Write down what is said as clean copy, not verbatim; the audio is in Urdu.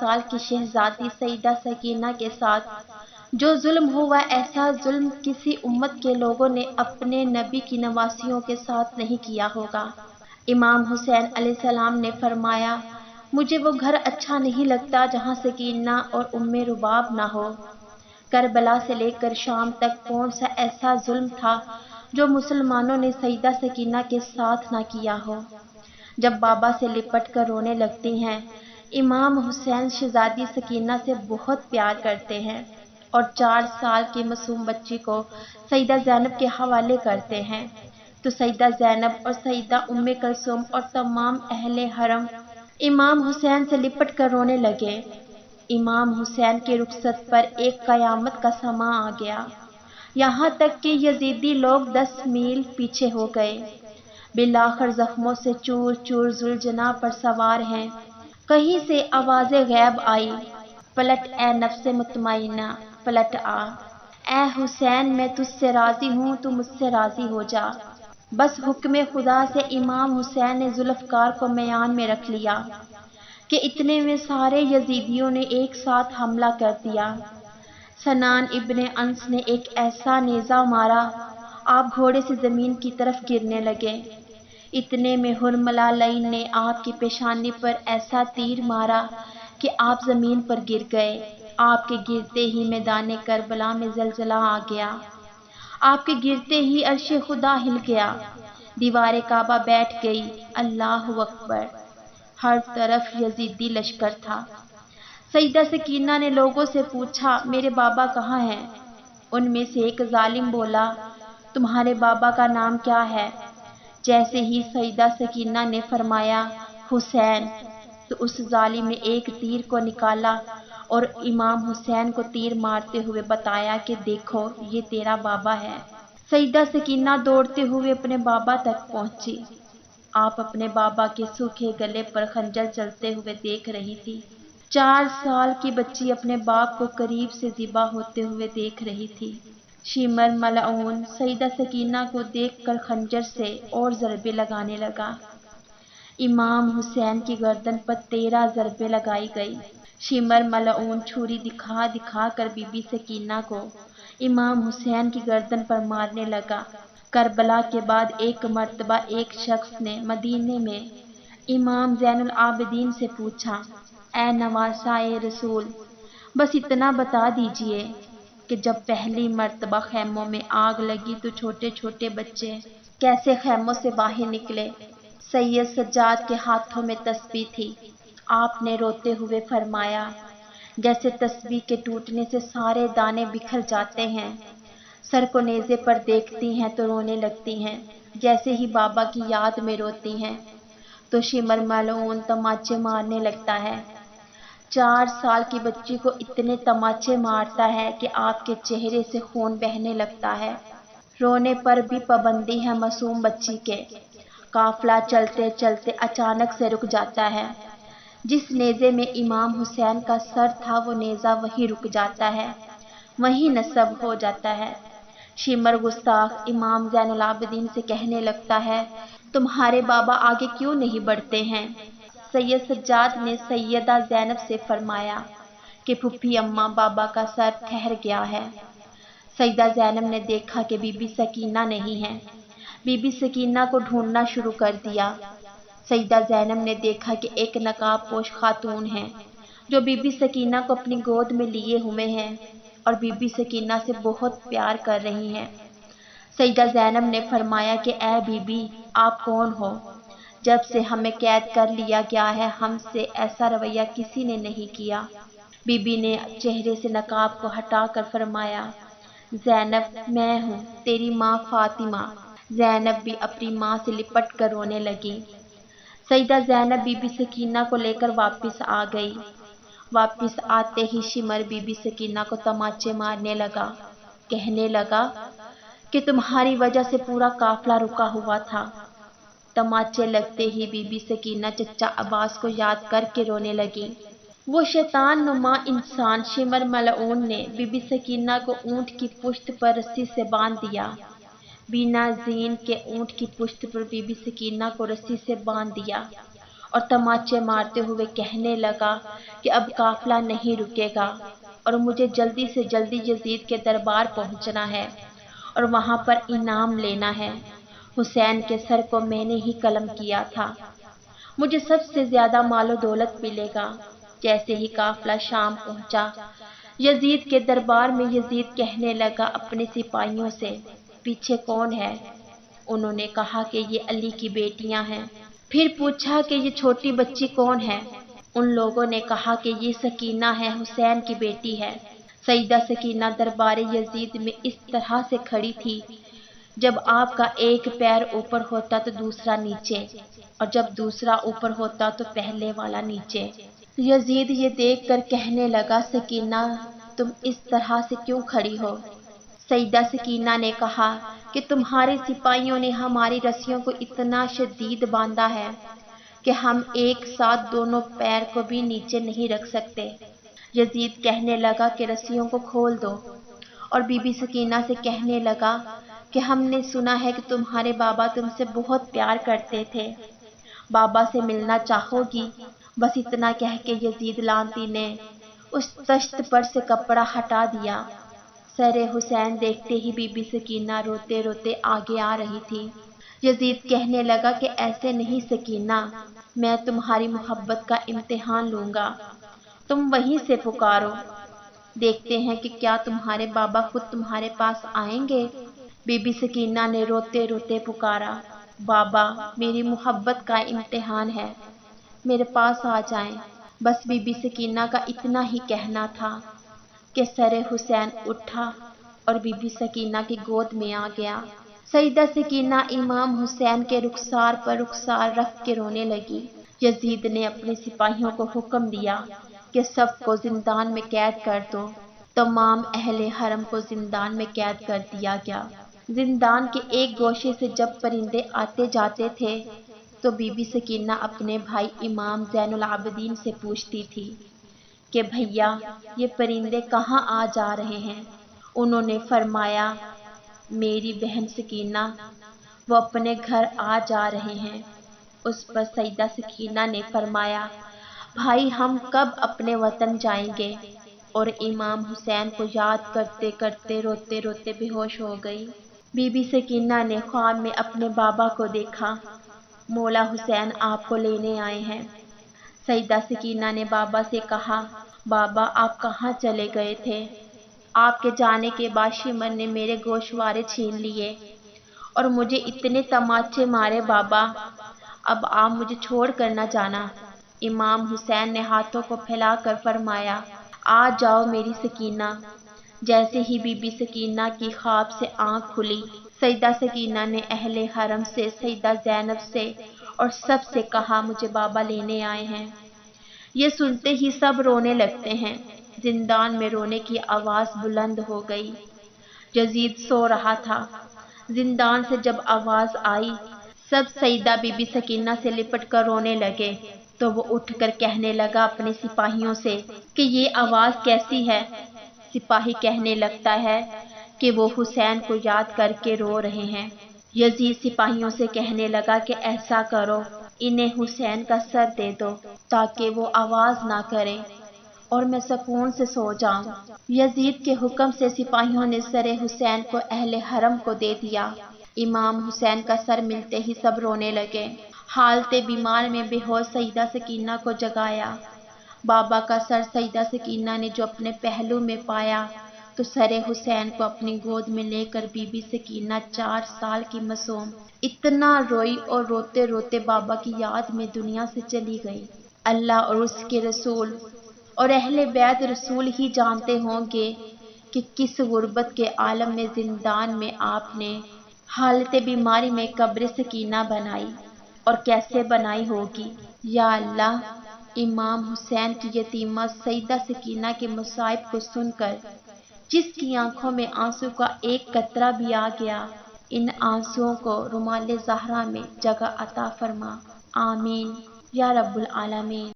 سال کی شہزادی سیدہ سکینہ کے ساتھ جو ظلم ہوا، ایسا ظلم کسی امت کے لوگوں نے اپنے نبی کی نواسیوں کے ساتھ نہیں کیا ہوگا۔ امام حسین علیہ السلام نے فرمایا، مجھے وہ گھر اچھا نہیں لگتا جہاں سکینہ اور ام رباب نہ ہو۔ کربلا سے لے کر شام تک کون سا ایسا ظلم تھا جو مسلمانوں نے سیدہ سکینہ کے ساتھ نہ کیا ہو۔ جب بابا سے لپٹ کر رونے لگتی ہیں، امام حسین شہزادی سکینہ سے بہت پیار کرتے ہیں اور 4 سال کی معصوم بچی کو سیدہ زینب کے حوالے کرتے ہیں، تو سیدہ زینب اور سیدہ ام کلثوم اور تمام اہل حرم امام حسین سے لپٹ کر رونے لگے۔ امام حسین کی رخصت پر ایک قیامت کا سماں آ گیا، یہاں تک کہ یزیدی لوگ 10 میل پیچھے ہو گئے۔ بالآخر زخموں سے چور چور ذوالجناح پر سوار ہیں۔ کہیں سے آواز غیب آئی، پلٹ اے نفس مطمئنہ، پلٹ آ، اے حسین میں تجھ سے راضی ہوں، تو مجھ سے راضی ہو جا۔ بس حکم خدا سے امام حسین نے ذوالفقار کو میان میں رکھ لیا کہ اتنے میں سارے یزیدیوں نے ایک ساتھ حملہ کر دیا۔ سنان ابن انس نے ایک ایسا نیزہ مارا، آپ گھوڑے سے زمین کی طرف گرنے لگے۔ اتنے میں حرملہ لعین نے آپ کی پیشانی پر ایسا تیر مارا کہ آپ زمین پر گر گئے۔ آپ کے گرتے ہی میدان کربلا میں زلزلہ آ گیا۔ آپ کے گرتے ہی عرش خدا ہل گیا، دیوار کعبہ بیٹھ گئی۔ اللہ اکبر! ہر طرف یزیدی لشکر تھا۔ سیدہ سکینہ نے لوگوں سے پوچھا، میرے بابا کہاں ہیں؟ ان میں سے ایک ظالم بولا، تمہارے بابا کا نام کیا ہے؟ جیسے ہی سیدہ سکینہ نے فرمایا حسین، تو اس ظالم نے ایک تیر کو نکالا اور امام حسین کو تیر مارتے ہوئے بتایا کہ دیکھو یہ تیرا بابا ہے۔ سیدہ سکینہ دوڑتے ہوئے اپنے بابا تک پہنچی۔ آپ اپنے بابا کے سوکھے گلے پر خنجر چلتے ہوئے دیکھ رہی تھی۔ 4 سال کی بچی اپنے باپ کو قریب سے ذبح ہوتے ہوئے دیکھ رہی تھی۔ شیمر ملعون سیدہ سکینہ کو دیکھ کر خنجر سے اور ضربے لگانے لگا۔ امام حسین کی گردن پر 13 ضربیں لگائی گئی۔ شیمر ملعون چھری دکھا دکھا کر بی بی سکینہ کو امام حسین کی گردن پر مارنے لگا۔ کربلا کے بعد ایک مرتبہ ایک شخص نے مدینے میں امام زین العابدین سے پوچھا، اے نواسۂ رسول، بس اتنا بتا دیجئے کہ جب پہلی مرتبہ خیموں میں آگ لگی تو چھوٹے چھوٹے بچے کیسے خیموں سے باہر نکلے؟ سید سجاد کے ہاتھوں میں تسبیح تھی۔ آپ نے روتے ہوئے فرمایا، جیسے تسبیح کے ٹوٹنے سے سارے دانے بکھر جاتے ہیں۔ سر کو نیزے پر دیکھتی ہیں تو رونے لگتی ہیں، جیسے ہی بابا کی یاد میں روتی ہیں۔ تو شمر ملعون تماچے مارنے لگتا ہے۔ 4 سال کی بچی کو اتنے تماچے مارتا ہے کہ آپ کے چہرے سے خون بہنے لگتا ہے۔ رونے پر بھی پابندی ہے معصوم بچی کے۔ قافلہ چلتے چلتے اچانک سے رک جاتا ہے۔ جس نیزے میں امام حسین کا سر تھا وہ نیزہ وہیں رک جاتا ہے، وہیں نصب ہو جاتا ہے۔ شمر گستاخ امام زین العابدین سے کہنے لگتا ہے، تمہارے بابا آگے کیوں نہیں بڑھتے ہیں؟ سید سجاد نے سیدہ زینب سے فرمایا کہ پھوپھی اماں، بابا کا سر ٹھہر گیا ہے۔ سیدہ زینب نے دیکھا کہ بی بی سکینہ نہیں ہے۔ بی بی سکینہ کو ڈھونڈنا شروع کر دیا۔ سیدہ زینب نے دیکھا کہ ایک نقاب پوش خاتون ہے جو بی بی سکینہ کو اپنی گود میں لیے ہوئے ہیں اور بی بی سکینہ سے بہت پیار کر رہی ہیں۔ سیدہ زینب نے فرمایا کہ اے بی بی، آپ کون ہو؟ جب سے ہمیں قید کر لیا گیا ہے ہم سے ایسا رویہ کسی نے نہیں کیا۔ بی بی نے چہرے سے نقاب کو ہٹا کر فرمایا، زینب میں ہوں، تیری ماں فاطمہ۔ زینب بھی اپنی ماں سے لپٹ کر رونے لگی۔ سیدہ زینب بی بی سکینہ کو لے کر واپس آ گئی۔ واپس آتے ہی شمر بی بی سکینہ کو تماچے مارنے لگا، کہنے لگا کہ تمہاری وجہ سے پورا قافلہ رکا ہوا تھا۔ تماچے لگتے ہی بی بی سکینہ چچا عباس کو یاد کر کے رونے لگی۔ وہ شیطان نما انسان شمر ملعون نے بی بی سکینہ کو اونٹ کی پشت پر رسی سے باندھ دیا۔ بینا زین کے اونٹ کی پشت پر بی بی سکینہ کو رسی سے باندھ دیا اور تماچے مارتے ہوئے کہنے لگا کہ اب قافلہ نہیں رکے گا اور مجھے جلدی سے جلدی یزید کے دربار پہنچنا ہے اور وہاں پر انعام لینا ہے۔ حسین کے سر کو میں نے ہی قلم کیا تھا، مجھے سب سے زیادہ مال و دولت ملے گا۔ جیسے ہی قافلہ شام پہنچا یزید کے دربار میں، یزید کہنے لگا اپنے سپاہیوں سے، پیچھے کون ہے؟ انہوں نے کہا کہ یہ علی کی بیٹیاں ہیں۔ پھر پوچھا کہ یہ چھوٹی بچی کون ہے؟ ان لوگوں نے کہا کہ یہ سکینہ ہے، حسین کی بیٹی ہے۔ سیدہ سکینہ دربار یزید میں اس طرح سے کھڑی تھی، جب آپ کا ایک پیر اوپر ہوتا تو دوسرا نیچے، اور جب دوسرا اوپر ہوتا تو پہلے والا نیچے۔ یزید یہ دیکھ کر کہنے لگا، سکینہ تم اس طرح سے کیوں کھڑی ہو؟ سیدہ سکینہ نے کہا کہ تمہارے سپاہیوں نے ہماری رسیوں کو اتنا شدید باندھا ہے کہ ہم ایک ساتھ دونوں پیر کو بھی نیچے نہیں رکھ سکتے۔ یزید کہنے لگا کہ رسیوں کو کھول دو، اور بی بی سکینہ سے کہنے لگا کہ ہم نے سنا ہے کہ تمہارے بابا تم سے بہت پیار کرتے تھے، بابا سے ملنا چاہو گی؟ بس اتنا کہہ کے یزید لعنتی نے اس تشت پر سے کپڑا ہٹا دیا۔ سر حسین دیکھتے ہی بی بی سکینہ روتے روتے آگے آ رہی تھی۔ یزید کہنے لگا کہ ایسے نہیں سکینہ، میں تمہاری محبت کا امتحان لوں گا، تم وہیں سے پکارو، دیکھتے ہیں کہ کیا تمہارے بابا خود تمہارے پاس آئیں گے۔ بی بی سکینہ نے روتے روتے پکارا، بابا میری محبت کا امتحان ہے، میرے پاس آ جائیں۔ بس بی بی سکینہ کا اتنا ہی کہنا تھا کہ سر حسین اٹھا اور بی بی سکینہ کی گود میں آ گیا۔ سیدہ سکینہ امام حسین کے رخسار پر رخسار رکھ کے رونے لگی۔ یزید نے اپنے سپاہیوں کو حکم دیا کہ سب کو زندان میں قید کر دو۔ تمام اہل حرم کو زندان میں قید کر دیا گیا۔ زندان کے ایک گوشے سے جب پرندے آتے جاتے تھے تو بی بی سکینہ اپنے بھائی امام زین العابدین سے پوچھتی تھی کہ بھیا یہ پرندے کہاں آ جا رہے ہیں؟ انہوں نے فرمایا، میری بہن سکینہ وہ اپنے گھر آ جا رہے ہیں۔ اس پر سیدہ سکینہ نے فرمایا، بھائی ہم کب اپنے وطن جائیں گے؟ اور امام حسین کو یاد کرتے کرتے روتے روتے بے ہوش ہو گئی۔ بی بی سکینہ نے خواب میں اپنے بابا کو دیکھا، مولا حسین آپ کو لینے آئے ہیں۔ سیدہ سکینہ نے بابا سے کہا، بابا آپ کہاں چلے گئے تھے؟ آپ کے جانے کے بعد شمر نے میرے گوشوارے چھین لیے اور مجھے اتنے تماچے مارے بابا، اب آپ مجھے چھوڑ کر نہ جانا۔ امام حسین نے ہاتھوں کو پھیلا کر فرمایا، آ جاؤ میری سکینہ۔ جیسے ہی بی بی سکینہ کی خواب سے آنکھ کھلی، سیدہ سکینہ نے اہل حرم سے، سیدہ زینب سے اور سب سے کہا، مجھے بابا لینے آئے ہیں۔ یہ سنتے ہی سب رونے لگتے ہیں۔ زندان میں رونے کی آواز بلند ہو گئی۔ یزید سو رہا تھا۔ زندان سے جب آواز آئی، سب سیدہ بی بی سکینہ سے لپٹ کر رونے لگے، تو وہ اٹھ کر کہنے لگا اپنے سپاہیوں سے کہ یہ آواز کیسی ہے؟ سپاہی کہنے لگتا ہے کہ وہ حسین کو یاد کر کے رو رہے ہیں۔ یزید سپاہیوں سے کہنے لگا کہ ایسا کرو، انہیں حسین کا سر دے دو تاکہ وہ آواز نہ کرے اور میں سکون سے سو جاؤں۔ یزید کے حکم سے سپاہیوں نے سر حسین کو اہل حرم کو دے دیا۔ امام حسین کا سر ملتے ہی سب رونے لگے۔ حالت بیمار میں بے ہوش سیدہ سکینہ کو جگایا۔ بابا کا سر سیدہ سکینہ نے جو اپنے پہلو میں پایا تو سر حسین کو اپنی گود میں لے کر بی بی سکینہ 4 سال کی معصوم اتنا روئی اور روتے روتے بابا کی یاد میں دنیا سے چلی گئی۔ اللہ اور اس کے رسول اور اہل بیت رسول ہی جانتے ہوں گے کہ کس غربت کے عالم میں زندان میں آپ نے حالت بیماری میں قبر سکینہ بنائی اور کیسے بنائی ہوگی۔ یا اللہ، امام حسین کی یتیمہ سیدہ سکینہ کے مصائب کو سن کر جس کی آنکھوں میں آنسو کا ایک قطرہ بھی آ گیا، ان آنسوؤں کو رمال زہرا میں جگہ عطا فرما، آمین یا رب العالمین۔